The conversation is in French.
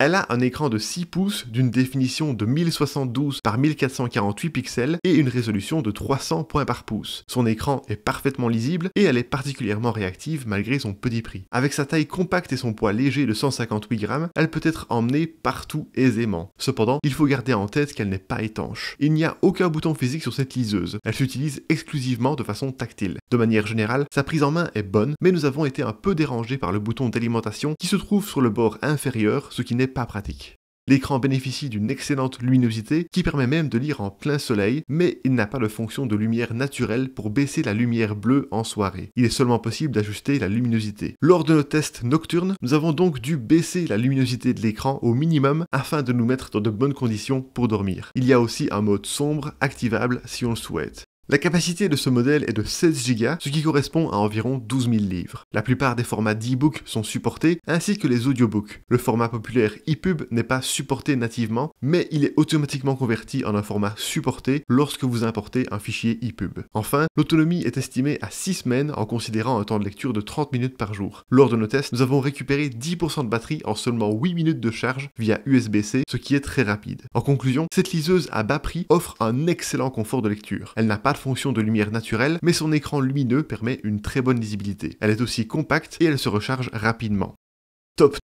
Elle a un écran de 6 pouces d'une définition de 1072 par 1448 pixels et une résolution de 300 points par pouce. Son écran est parfaitement lisible et elle est particulièrement réactive malgré son petit prix. Avec sa taille compacte et son poids léger de 158 grammes, elle peut être emmenée partout aisément. Cependant, il faut garder en tête qu'elle n'est pas étanche. Il n'y a aucun bouton physique sur cette liseuse. Elle s'utilise exclusivement de façon tactile. De manière générale, sa prise en main est bonne, mais nous avons été un peu dérangés par le bouton d'alimentation qui se trouve sur le bord inférieur, ce qui n'est pas pratique. L'écran bénéficie d'une excellente luminosité qui permet même de lire en plein soleil, mais il n'a pas de fonction de lumière naturelle pour baisser la lumière bleue en soirée. Il est seulement possible d'ajuster la luminosité. Lors de nos tests nocturnes, nous avons donc dû baisser la luminosité de l'écran au minimum afin de nous mettre dans de bonnes conditions pour dormir. Il y a aussi un mode sombre activable si on le souhaite. La capacité de ce modèle est de 16 Go, ce qui correspond à environ 12 000 livres. La plupart des formats d'e-book sont supportés, ainsi que les audiobooks. Le format populaire ePub n'est pas supporté nativement, mais il est automatiquement converti en un format supporté lorsque vous importez un fichier ePub. Enfin, l'autonomie est estimée à 6 semaines en considérant un temps de lecture de 30 minutes par jour. Lors de nos tests, nous avons récupéré 10% de batterie en seulement 8 minutes de charge via USB-C, ce qui est très rapide. En conclusion, cette liseuse à bas prix offre un excellent confort de lecture. Elle n'a pas de fonction de lumière naturelle, mais son écran lumineux permet une très bonne lisibilité. Elle est aussi compacte et elle se recharge rapidement. Top